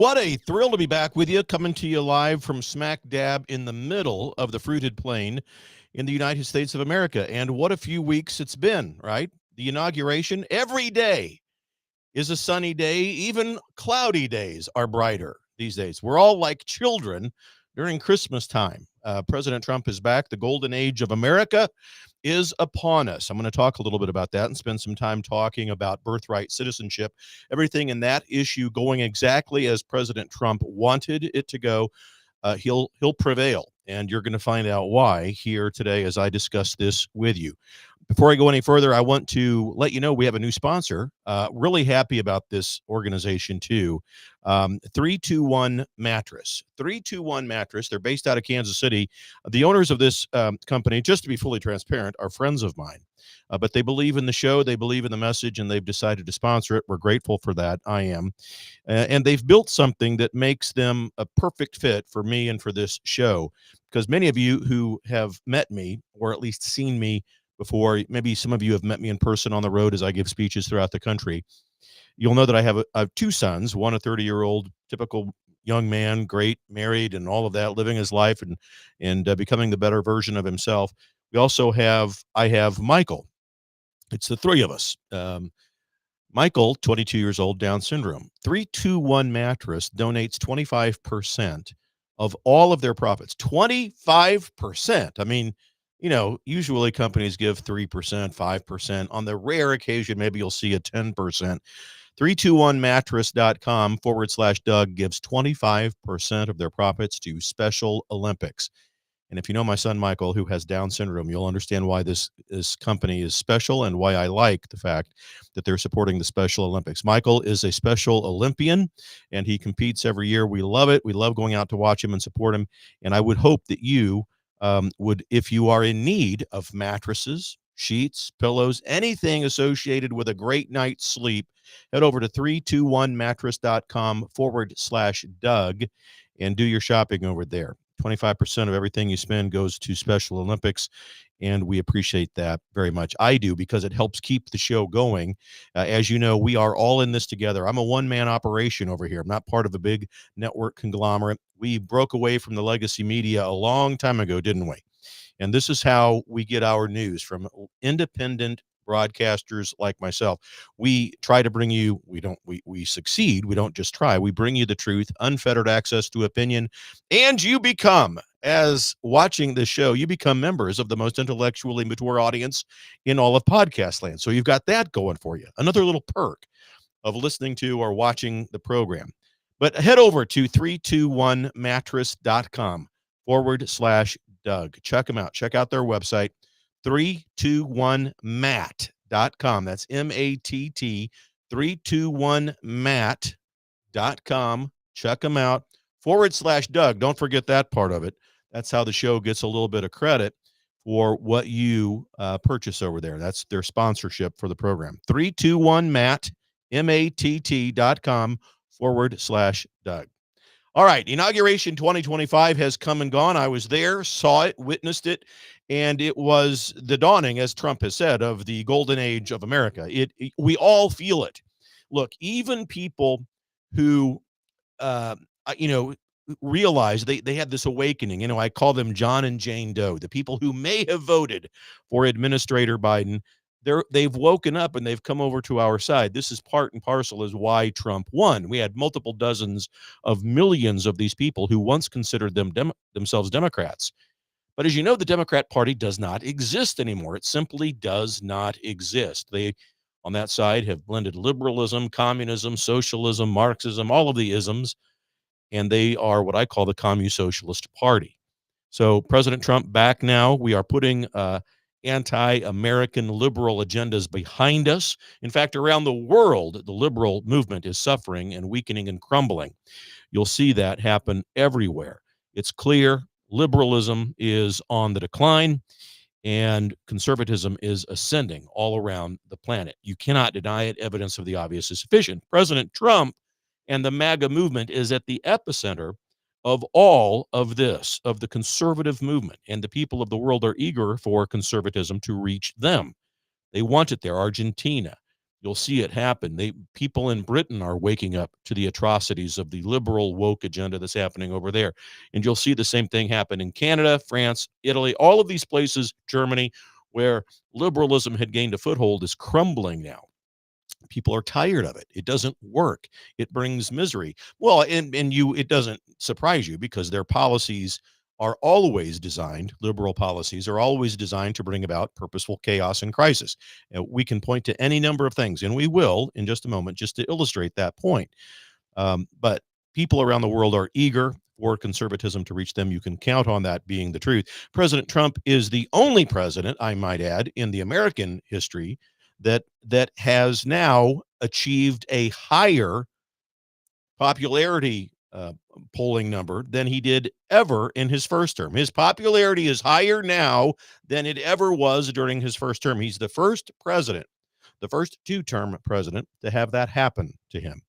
What a thrill to be back with you, coming to you live from smack dab in the middle of the fruited plain in the United States of America. And what a few weeks it's been, right? The inauguration, every day is a sunny day. Even cloudy days are brighter these days. We're all like children during Christmas time. President Trump is back. The golden age of America is upon us. I'm going to talk a little bit about that and spend some time talking about birthright citizenship, everything in that issue going exactly as President Trump wanted it to go. He'll prevail, and you're going to find out why here today as I discuss this with you. Before I go any further, I want to let you know we have a new sponsor. Really happy about this organization too. 321 Mattress. 321 Mattress. They're based out of Kansas City. The owners of this company, just to be fully transparent, are friends of mine. But they believe in the show, they believe in the message, and they've decided to sponsor it. We're grateful for that. I am. And they've built something that makes them a perfect fit for me and for this show. Because many of you who have met me, or at least seen me before, maybe some of you have met me in person on the road as I give speeches throughout the country, you'll know that I have two sons, one a 30-year-old typical young man, great, married and all of that, living his life and becoming the better version of himself. I have Michael. It's the three of us. Michael, 22 years old, Down syndrome. 321 Mattress donates 25% of all of their profits. 25%. I mean, usually companies give 3%, 5%. On the rare occasion, maybe you'll see a 10%. 321mattress.com/Doug gives 25% of their profits to Special Olympics. And if you know my son, Michael, who has Down syndrome, you'll understand why this company is special and why I like the fact that they're supporting the Special Olympics. Michael is a Special Olympian, and he competes every year. We love it. We love going out to watch him and support him. And I would hope that you would, if you are in need of mattresses, sheets, pillows, anything associated with a great night's sleep, head over to 321mattress.com/Doug and do your shopping over there. 25% of everything you spend goes to Special Olympics, and we appreciate that very much. I do, because it helps keep the show going. As you know, we are all in this together. I'm a one-man operation over here. I'm not part of a big network conglomerate. We broke away from the legacy media a long time ago, didn't we? And this is how we get our news, from independent broadcasters like myself. We try to bring you, we succeed. We don't just try. We bring you the truth, unfettered access to opinion, and you become, as watching this show, you become members of the most intellectually mature audience in all of podcast land. So you've got that going for you. Another little perk of listening to or watching the program. But head over to 321mattress.com/Doug. Check them out. Check out their website, 321matt.com. That's MATT, 321matt.com. Check them out, /Doug. Don't forget that part of it. That's how the show gets a little bit of credit for what you purchase over there. That's their sponsorship for the program. 321matt, MATT.com /Doug. All right, Inauguration 2025 has come and gone. I was there, saw it, witnessed it, and it was the dawning, as Trump has said, of the golden age of America. We all feel it. Look, even people who, realize they had this awakening. I call them John and Jane Doe, the people who may have voted for Administrator Biden. They've woken up and they've come over to our side. This is part and parcel as why Trump won. We had multiple dozens of millions of these people who once considered themselves Democrats. But as you know, the Democrat Party does not exist anymore. It simply does not exist. They, on that side, have blended liberalism, communism, socialism, Marxism, all of the isms, and they are what I call the Communist Socialist Party. So President Trump back now. We are putting anti-American liberal agendas behind us. In fact, around the world, the liberal movement is suffering and weakening and crumbling. You'll see that happen everywhere. It's clear liberalism is on the decline and conservatism is ascending all around the planet. You cannot deny it. Evidence of the obvious is sufficient. President Trump and the MAGA movement is at the epicenter of all of this, of the conservative movement. And the people of the world are eager for conservatism to reach them. They want it there. Argentina, You'll see it happen. People in Britain are waking up to the atrocities of the liberal woke agenda that's happening over there. And you'll see the same thing happen in Canada, France, Italy, all of these places, Germany, where liberalism had gained a foothold is crumbling now. People are tired of it. It doesn't work. It brings misery. Well, and it doesn't surprise you because their policies are always designed, liberal policies are always designed to bring about purposeful chaos and crisis. We can point to any number of things, and we will in just a moment, just to illustrate that point. But people around the world are eager for conservatism to reach them. You can count on that being the truth. President Trump is the only president, I might add, in the American history that has now achieved a higher popularity polling number than he did ever in his first term. His popularity is higher now than it ever was during his first term. He's the first president, the first two-term president to have that happen to him.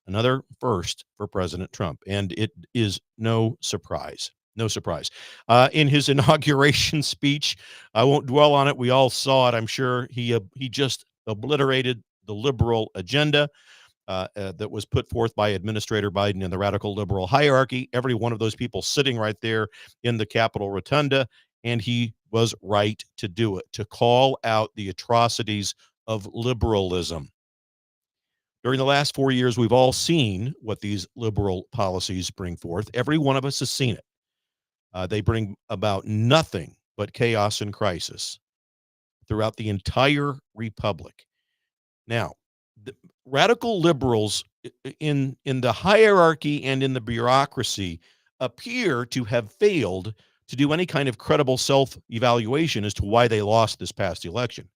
Another first for President Trump, and it is no surprise. No surprise. In his inauguration speech, I won't dwell on it. We all saw it, I'm sure. He just obliterated the liberal agenda that was put forth by Administrator Biden and the radical liberal hierarchy. Every one of those people sitting right there in the Capitol Rotunda, and he was right to do it, to call out the atrocities of liberalism. During the last 4 years, we've all seen what these liberal policies bring forth. Every one of us has seen it. They bring about nothing but chaos and crisis throughout the entire republic. Now, the radical liberals in the hierarchy and in the bureaucracy appear to have failed to do any kind of credible self-evaluation as to why they lost this past election.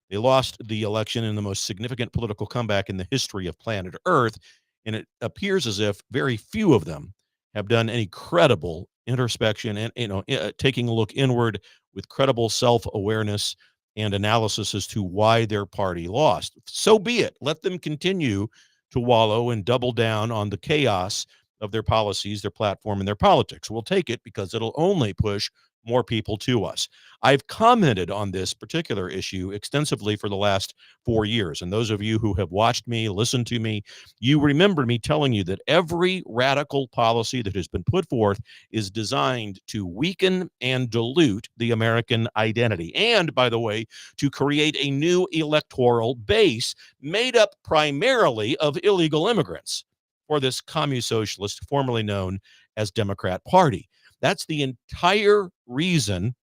They lost the election in the most significant political comeback in the history of planet Earth, and it appears as if very few of them have done any credible introspection and taking a look inward with credible self-awareness and analysis as to why their party lost. So be it. Let them continue to wallow and double down on the chaos of their policies, their platform, and their politics. We'll take it because it'll only push more people to us. I've commented on this particular issue extensively for the last 4 years. And those of you who have watched me, listened to me, you remember me telling you that every radical policy that has been put forth is designed to weaken and dilute the American identity. And, by the way, to create a new electoral base made up primarily of illegal immigrants for this commie socialist, formerly known as Democrat Party. That's the entire reason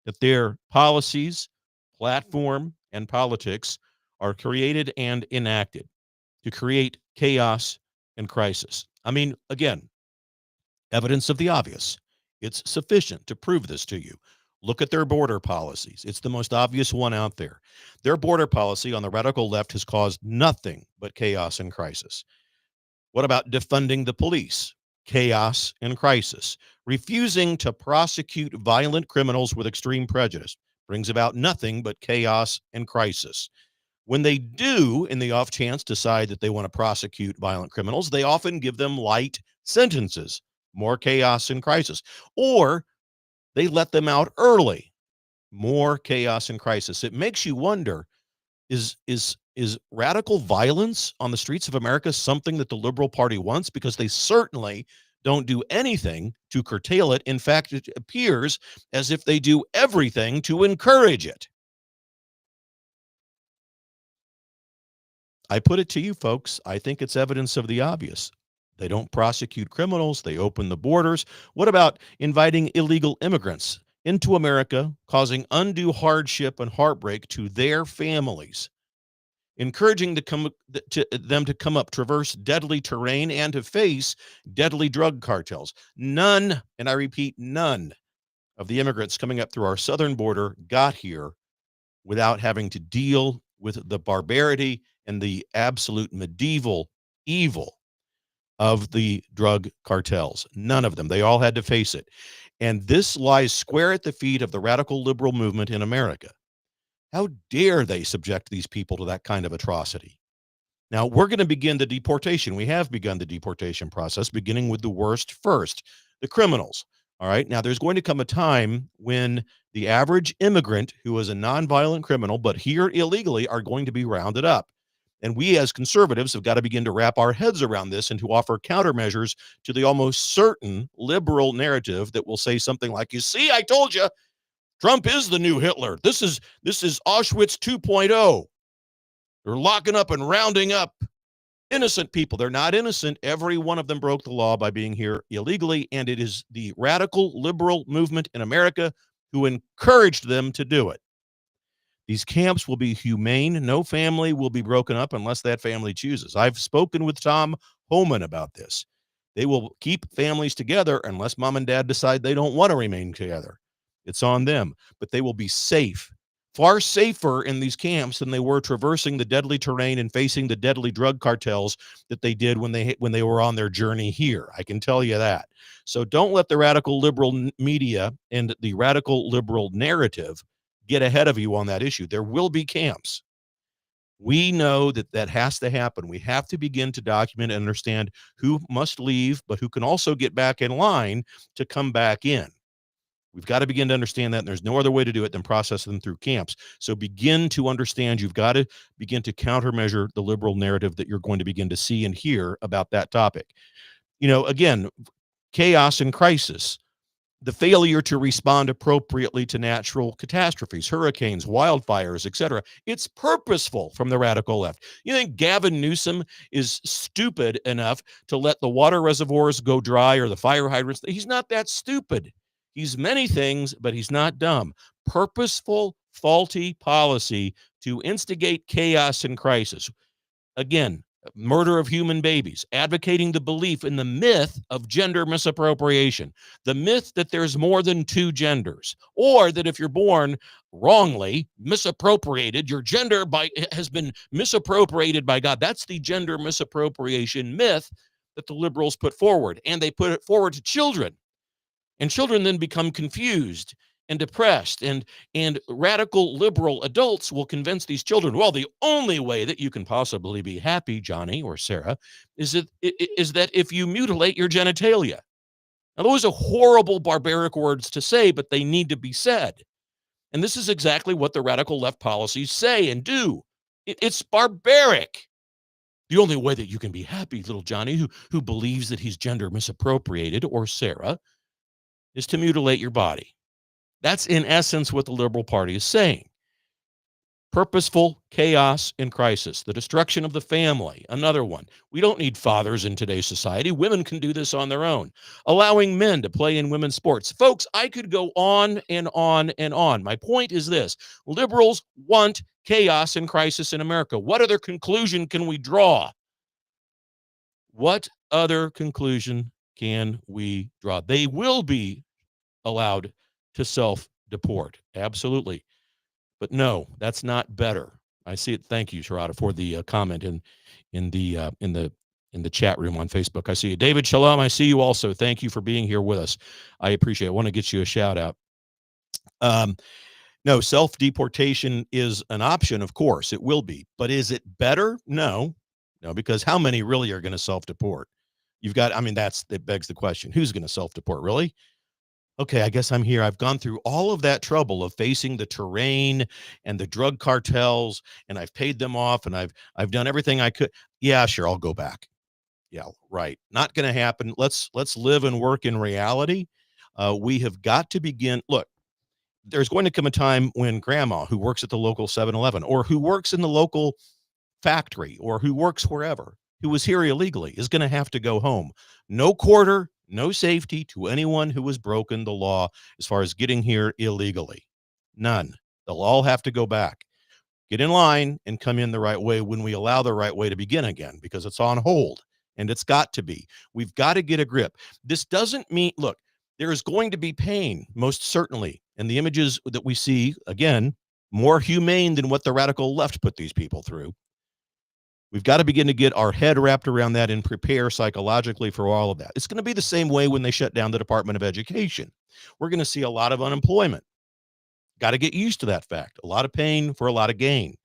that their policies, platform, and politics are created and enacted to create chaos and crisis. I mean, again, evidence of the obvious. It's sufficient to prove this to you. Look at their border policies. It's the most obvious one out there. Their border policy on the radical left has caused nothing but chaos and crisis. What about defunding the police? Chaos and crisis. Refusing to prosecute violent criminals with extreme prejudice brings about nothing but chaos and crisis. When they do, in the off chance, decide that they want to prosecute violent criminals, they often give them light sentences, more chaos and crisis. Or they let them out early, more chaos and crisis. It makes you wonder, is radical violence on the streets of America something that the Liberal Party wants? Because they certainly don't do anything to curtail it. In fact, it appears as if they do everything to encourage it. I put it to you, folks, I think it's evidence of the obvious. They don't prosecute criminals. They open the borders. What about inviting illegal immigrants into America, causing undue hardship and heartbreak to their families? Encouraging them to come up, traverse deadly terrain, and to face deadly drug cartels. None, and I repeat, none of the immigrants coming up through our southern border got here without having to deal with the barbarity and the absolute medieval evil of the drug cartels. None of them. They all had to face it. And this lies square at the feet of the radical liberal movement in America. How dare they subject these people to that kind of atrocity? Now, we're going to begin the deportation. We have begun the deportation process, beginning with the worst first, the criminals. All right. Now, there's going to come a time when the average immigrant who is a nonviolent criminal, but here illegally, are going to be rounded up. And we as conservatives have got to begin to wrap our heads around this and to offer countermeasures to the almost certain liberal narrative that will say something like, you see, I told you, Trump is the new Hitler. This is Auschwitz 2.0. They're locking up and rounding up innocent people. They're not innocent. Every one of them broke the law by being here illegally, and it is the radical liberal movement in America who encouraged them to do it. These camps will be humane. No family will be broken up unless that family chooses. I've spoken with Tom Homan about this. They will keep families together unless mom and dad decide they don't want to remain together. It's on them, but they will be safe, far safer in these camps than they were traversing the deadly terrain and facing the deadly drug cartels that they did when they were on their journey here. I can tell you that. So don't let the radical liberal media and the radical liberal narrative get ahead of you on that issue. There will be camps. We know that that has to happen. We have to begin to document and understand who must leave, but who can also get back in line to come back in. We've got to begin to understand that, and there's no other way to do it than process them through camps. So begin to understand you've got to begin to countermeasure the liberal narrative that you're going to begin to see and hear about that topic. Again, chaos and crisis, the failure to respond appropriately to natural catastrophes, hurricanes, wildfires, etc. It's purposeful from the radical left. You think Gavin Newsom is stupid enough to let the water reservoirs go dry or the fire hydrants? He's not that stupid. He's many things, but he's not dumb. Purposeful, faulty policy to instigate chaos and crisis. Again, murder of human babies, advocating the belief in the myth of gender misappropriation, the myth that there's more than two genders, or that if you're born wrongly, misappropriated, your gender has been misappropriated by God. That's the gender misappropriation myth that the liberals put forward, and they put it forward to children. And children then become confused and depressed, and radical liberal adults will convince these children, well, the only way that you can possibly be happy, Johnny or Sarah, is that if you mutilate your genitalia. Now, those are horrible, barbaric words to say, but they need to be said. And this is exactly what the radical left policies say and do. It's barbaric. The only way that you can be happy, little Johnny, who believes that he's gender misappropriated, or Sarah, is to mutilate your body. That's in essence what the liberal party is saying. Purposeful chaos and crisis, the destruction of the family, another one. We don't need fathers in today's society. Women can do this on their own. Allowing men to play in women's sports. Folks, I could go on and on and on. My point is this: liberals want chaos and crisis in America. What other conclusion can we draw? What other conclusion can we draw? They will be allowed to self-deport. Absolutely. But no, that's not better. I see it. Thank you, Sharada, for the comment in the chat room on Facebook. I see you. David Shalom, I see you also. Thank you for being here with us. I appreciate it. I want to get you a shout out. No, self-deportation is an option, of course. It will be. But is it better? No, because how many really are going to self-deport? That begs the question. Who's going to self-deport, really? Okay, I guess I'm here. I've gone through all of that trouble of facing the terrain and the drug cartels, and I've paid them off, and I've done everything I could. Yeah, sure, I'll go back. Yeah, right. Not going to happen. Let's live and work in reality. We have got to begin. Look, there's going to come a time when grandma, who works at the local 7-Eleven, or who works in the local factory, or who works wherever, who was here illegally, is going to have to go home. No quarter, no safety to anyone who has broken the law as far as getting here illegally. None. They'll all have to go back. Get in line and come in the right way when we allow the right way to begin again, because it's on hold, and it's got to be. We've got to get a grip. This doesn't mean, look, there is going to be pain, most certainly. And the images that we see, again, more humane than what the radical left put these people through. We've got to begin to get our head wrapped around that and prepare psychologically for all of that. It's going to be the same way when they shut down the Department of Education. We're going to see a lot of unemployment. Got to get used to that fact. A lot of pain for a lot of gain.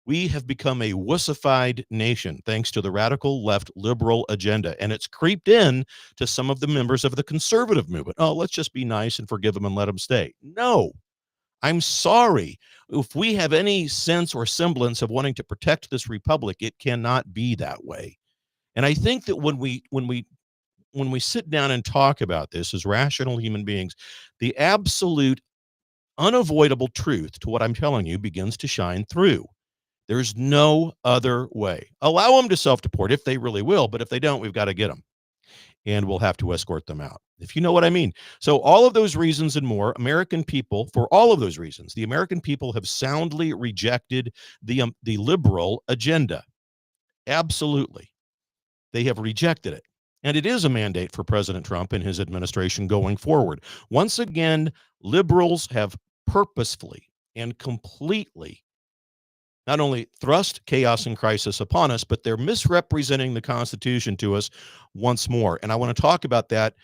We have become a wussified nation thanks to the radical left liberal agenda, and it's creeped in to some of the members of the conservative movement. Oh, let's just be nice and forgive them and let them stay. No, I'm sorry. If we have any sense or semblance of wanting to protect this republic, it cannot be that way. And I think that when we sit down and talk about this as rational human beings, the absolute unavoidable truth to what I'm telling you begins to shine through. There's no other way. Allow them to self-deport if they really will, but if they don't, we've got to get them, and we'll have to escort them out, if you know what I mean. So all of those reasons and more, American people, for all of those reasons, the American people have soundly rejected the liberal agenda. Absolutely. They have rejected it. And it is a mandate for President Trump and his administration going forward. Once again, liberals have purposefully and completely not only thrust chaos and crisis upon us, but they're misrepresenting the Constitution to us once more. And I want to talk about that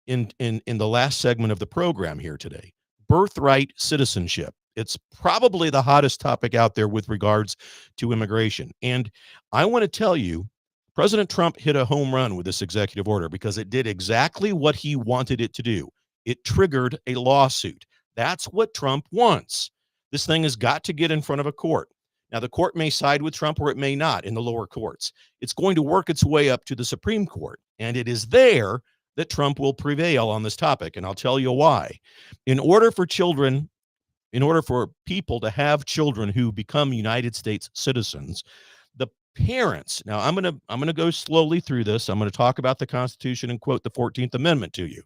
in the last segment of the program here today. Birthright citizenship. It's probably the hottest topic out there with regards to immigration. And I want to tell you, President Trump hit a home run with this executive order because it did exactly what he wanted it to do. It triggered a lawsuit. That's what Trump wants. This thing has got to get in front of a court. Now, the court may side with Trump or it may not in the lower courts. It's going to work its way up to the Supreme Court, and it is there that Trump will prevail on this topic, and I'll tell you why. In order for people to have children who become United States citizens, the parents, now I'm going to go slowly through this. I'm going to talk about the Constitution and quote the 14th Amendment to you,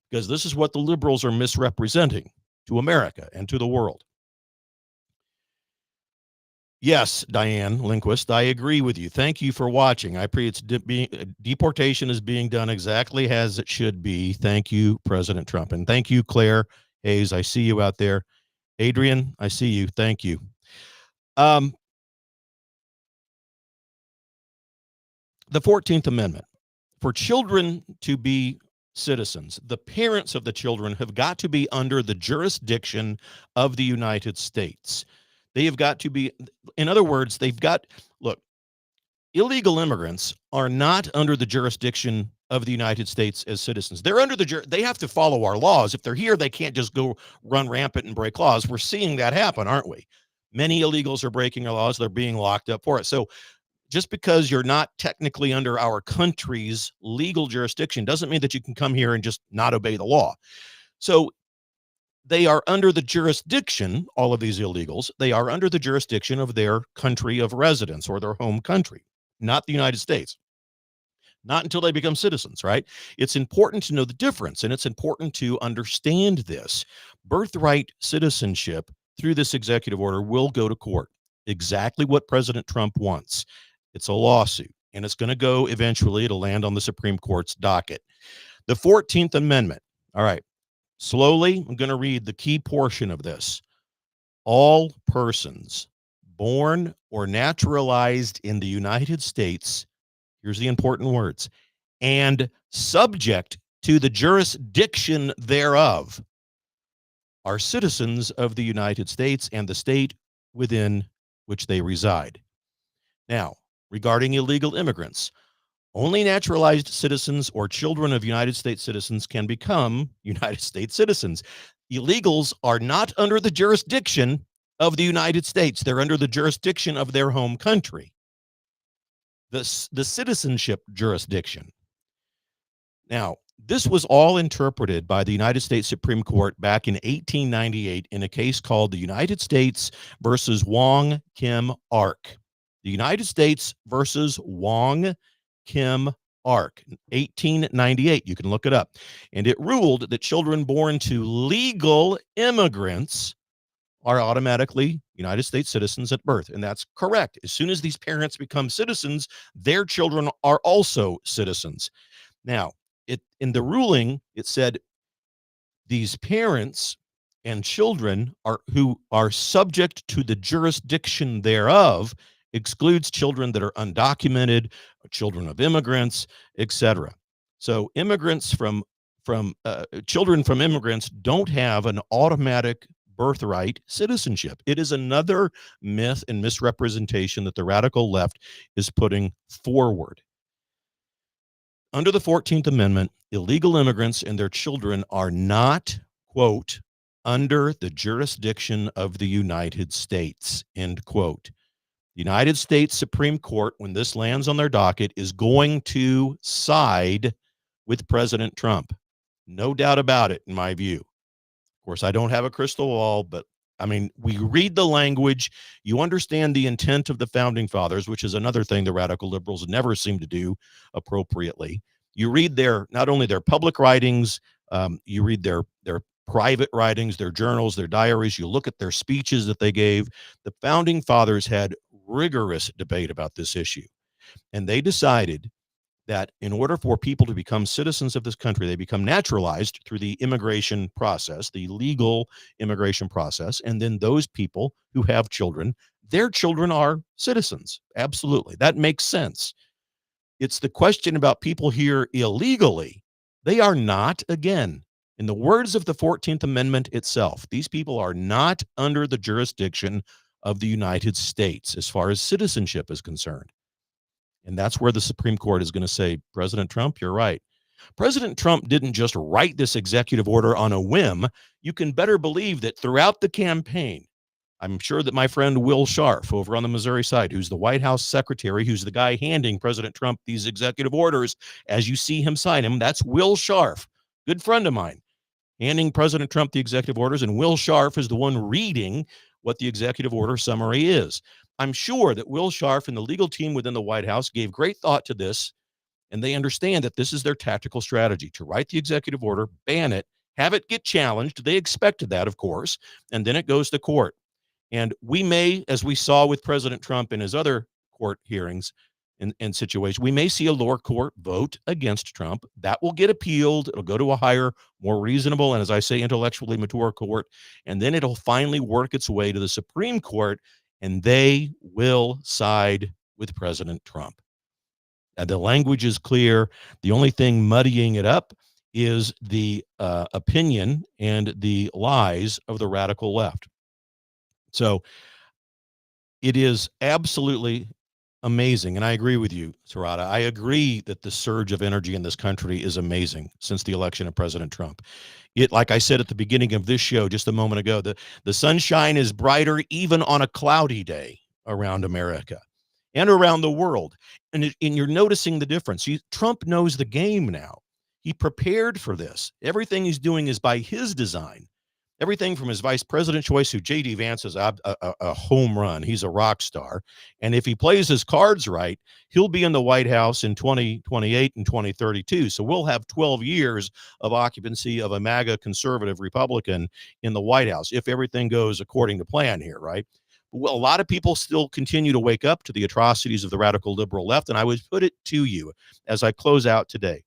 because this is what the liberals are misrepresenting to America and to the world. Yes, Diane Lindquist, I agree with you. Thank you for watching. I appreciate deportation is being done exactly as it should be. Thank you, President Trump. And thank you, Claire Hayes. I see you out there. Adrian, I see you. Thank you. The 14th Amendment. For children to be citizens, the parents of the children have got to be under the jurisdiction of the United States. They have got to be, in other words, look, illegal immigrants are not under the jurisdiction of the United States as citizens. They're under they have to follow our laws. If they're here, they can't just go run rampant and break laws. We're seeing that happen, aren't we? Many illegals are breaking our laws. They're being locked up for it. So just because you're not technically under our country's legal jurisdiction doesn't mean that you can come here and just not obey the law. So they are under the jurisdiction, all of these illegals, they are under the jurisdiction of their country of residence or their home country, not the United States. Not until they become citizens, right? It's important to know the difference, and it's important to understand this. Birthright citizenship through this executive order will go to court. Exactly what President Trump wants. It's a lawsuit, and it's going to go eventually, it'll land on the Supreme Court's docket. The 14th Amendment. All right. Slowly, I'm going to read the key portion of this. All persons born or naturalized in the United States, here's the important words, and subject to the jurisdiction thereof, are citizens of the United States and the state within which they reside. Now, regarding illegal immigrants, only naturalized citizens or children of United States citizens can become United States citizens. Illegals are not under the jurisdiction of the United States. They're under the jurisdiction of their home country, the citizenship jurisdiction. Now, this was all interpreted by the United States Supreme Court back in 1898 in a case called the United States versus Wong Kim Ark. The United States versus Wong Kim Ark, 1898. You can look it up. And it ruled that children born to legal immigrants are automatically United States citizens at birth. And that's correct. As soon as these parents become citizens, their children are also citizens. Now, in the ruling, it said these parents and children who are subject to the jurisdiction thereof excludes children that are undocumented, children of immigrants, etc. So immigrants children from immigrants don't have an automatic birthright citizenship. It is another myth and misrepresentation that the radical left is putting forward. Under the 14th Amendment, illegal immigrants and their children are not, quote, under the jurisdiction of the United States, end quote. The United States Supreme Court, when this lands on their docket, is going to side with President Trump. No doubt about it, in my view. Of course, I don't have a crystal ball, but I mean, we read the language, you understand the intent of the founding fathers, which is another thing the radical liberals never seem to do appropriately. You read their, not only their public writings, you read their private writings, their journals, their diaries, you look at their speeches that they gave. The founding fathers had rigorous debate about this issue, and they decided that in order for people to become citizens of this country, they become naturalized through the immigration process, the legal immigration process. And then those people who have children, their children are citizens. Absolutely. That makes sense. It's the question about people here illegally. They are not, again, in the words of the 14th Amendment itself, these people are not under the jurisdiction of the United States as far as citizenship is concerned. And that's where the Supreme Court is going to say, President Trump, you're right. President Trump didn't just write this executive order on a whim. You can better believe that throughout the campaign, I'm sure that my friend Will Scharf over on the Missouri side, who's the White House secretary, who's the guy handing President Trump these executive orders, as you see him sign them, that's Will Scharf, good friend of mine, handing President Trump the executive orders, and Will Scharf is the one reading what the executive order summary is. I'm sure that Will Scharf and the legal team within the White House gave great thought to this, and they understand that this is their tactical strategy, to write the executive order, ban it, have it get challenged. They expected that, of course, and then it goes to court. And we may, as we saw with President Trump in his other court hearings and situations, we may see a lower court vote against Trump. That will get appealed. It'll go to a higher, more reasonable, and as I say, intellectually mature court. And then it'll finally work its way to the Supreme Court, and they will side with President Trump. The language is clear. The only thing muddying it up is the opinion and the lies of the radical left. So it is absolutely amazing. And I agree with you, Sarada. I agree that the surge of energy in this country is amazing since the election of President Trump. It, like I said at the beginning of this show just a moment ago, the sunshine is brighter even on a cloudy day around America and around the world. And you're noticing the difference. Trump knows the game now. He prepared for this. Everything he's doing is by his design. Everything from his vice president choice, who J.D. Vance is a home run. He's a rock star. And if he plays his cards right, he'll be in the White House in 2028 and 2032. So we'll have 12 years of occupancy of a MAGA conservative Republican in the White House, if everything goes according to plan here, right? Well, a lot of people still continue to wake up to the atrocities of the radical liberal left. And I would put it to you as I close out today.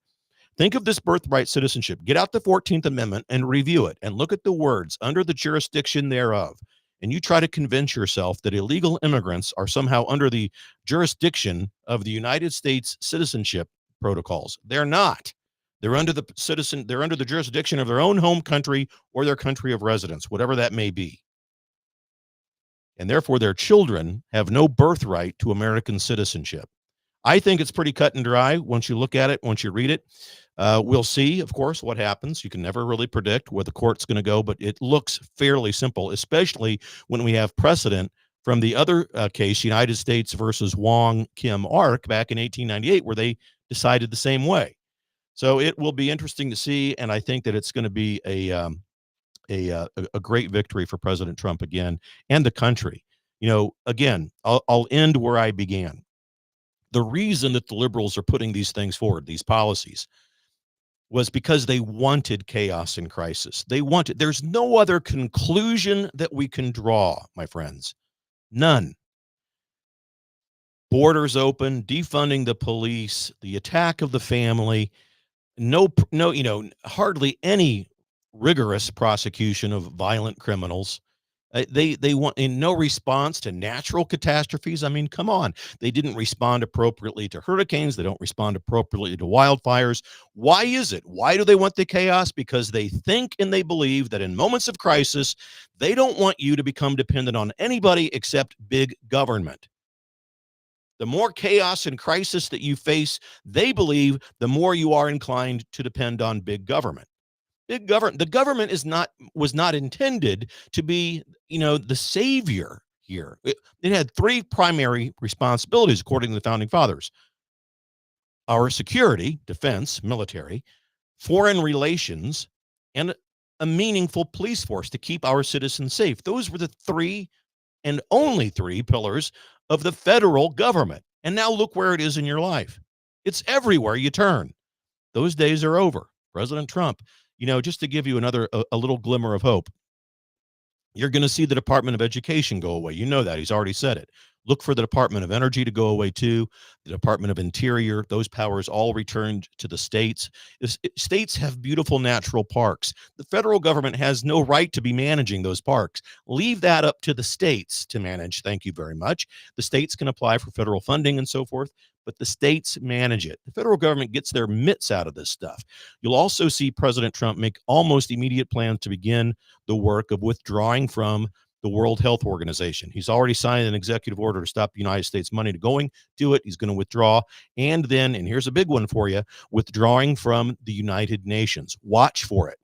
Think of this birthright citizenship. Get out the 14th Amendment and review it and look at the words under the jurisdiction thereof. And you try to convince yourself that illegal immigrants are somehow under the jurisdiction of the United States citizenship protocols. They're not. They're under the jurisdiction of their own home country or their country of residence, whatever that may be. And therefore, their children have no birthright to American citizenship. I think it's pretty cut and dry once you look at it, once you read it. We'll see, of course, what happens. You can never really predict where the court's going to go, but it looks fairly simple, especially when we have precedent from the other case, United States versus Wong Kim Ark, back in 1898, where they decided the same way. So it will be interesting to see, and I think that it's going to be a great victory for President Trump again and the country. You know, again, I'll end where I began. The reason that the liberals are putting these things forward, these policies, was because they wanted chaos and crisis. There's no other conclusion that we can draw, my friends. None. Borders open, defunding the police, the attack of the family, no, hardly any rigorous prosecution of violent criminals. They want in no response to natural catastrophes. I mean, come on. They didn't respond appropriately to hurricanes. They don't respond appropriately to wildfires. Why is it? Why do they want the chaos? Because they think and they believe that in moments of crisis, they don't want you to become dependent on anybody except big government. The more chaos and crisis that you face, they believe the more you are inclined to depend on big government. The government was not intended to be, the savior here. It had three primary responsibilities according to the founding fathers: our security, defense, military, foreign relations, and a meaningful police force to keep our citizens safe. Those were the three and only three pillars of the federal government. And now look where it is in your life. It's everywhere you turn. Those days are over. President Trump, just to give you a little glimmer of hope, you're going to see the Department of Education go away. You know that. He's already said it. Look for the Department of Energy to go away too. The Department of Interior, those powers all returned to the states. States have beautiful natural parks. The federal government has no right to be managing those parks. Leave that up to the states to manage. Thank you very much. The states can apply for federal funding and so forth, but the states manage it. The federal government gets their mitts out of this stuff. You'll also see President Trump make almost immediate plans to begin the work of withdrawing from the World Health Organization. He's already signed an executive order to stop the United States money to going to it. He's going to withdraw. And then, and here's a big one for you, withdrawing from the United Nations. Watch for it.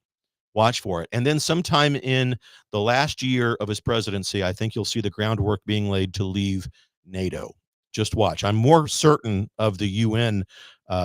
Watch for it. And then sometime in the last year of his presidency, I think you'll see the groundwork being laid to leave NATO. Just watch. I'm more certain of the UN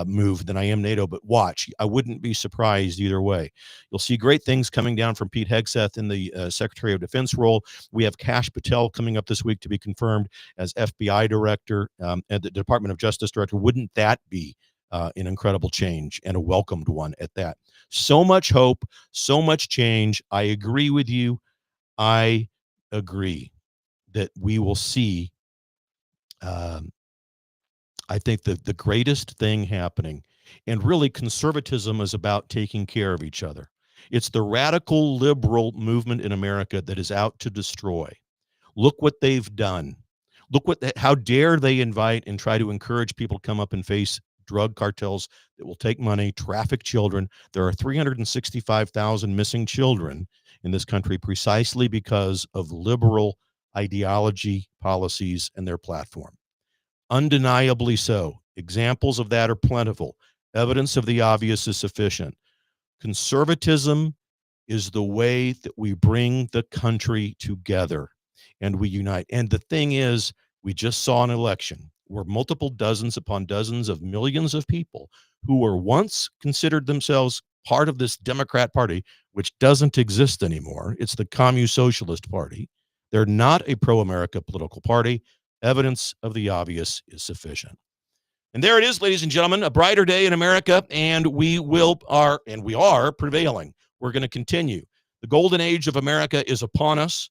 move than I am NATO, but watch. I wouldn't be surprised either way. You'll see great things coming down from Pete Hegseth in the Secretary of Defense role. We have Kash Patel coming up this week to be confirmed as FBI director and the Department of Justice director. Wouldn't that be an incredible change and a welcomed one at that? So much hope, so much change. I agree with you. I agree that we will see I think that the greatest thing happening, and really conservatism is about taking care of each other. It's the radical liberal movement in America that is out to destroy. Look what they've done. How dare they invite and try to encourage people to come up and face drug cartels that will take money, traffic children. There are 365,000 missing children in this country precisely because of liberal ideology, policies, and their platform. Undeniably so. Examples of that are plentiful. Evidence of the obvious is sufficient. Conservatism is the way that we bring the country together and we unite. And the thing is, we just saw an election where multiple dozens upon dozens of millions of people who were once considered themselves part of this Democrat Party, which doesn't exist anymore. It's the Communist Socialist Party. They're not a pro-America political party. Evidence of the obvious is sufficient. And there it is, ladies and gentlemen, a brighter day in America, and we are prevailing. We're going to continue. The golden age of America is upon us.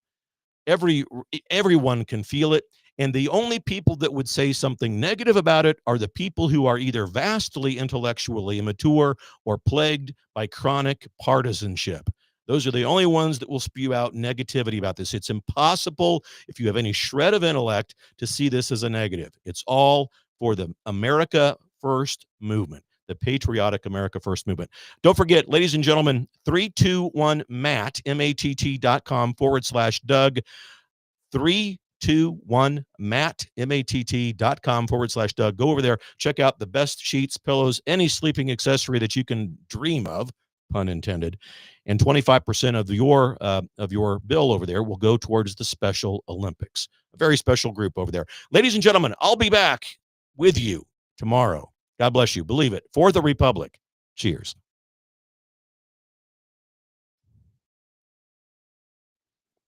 Everyone can feel it. And the only people that would say something negative about it are the people who are either vastly intellectually immature or plagued by chronic partisanship. Those are the only ones that will spew out negativity about this. It's impossible, if you have any shred of intellect, to see this as a negative. It's all for the America First movement, the patriotic America First movement. Don't forget, ladies and gentlemen, 321MATT, MATT.com/Doug, 321MATT, MATT.com/Doug. Go over there, check out the best sheets, pillows, any sleeping accessory that you can dream of, pun intended, and 25% of your bill over there will go towards the Special Olympics. A very special group over there. Ladies and gentlemen, I'll be back with you tomorrow. God bless you. Believe it. For the Republic. Cheers.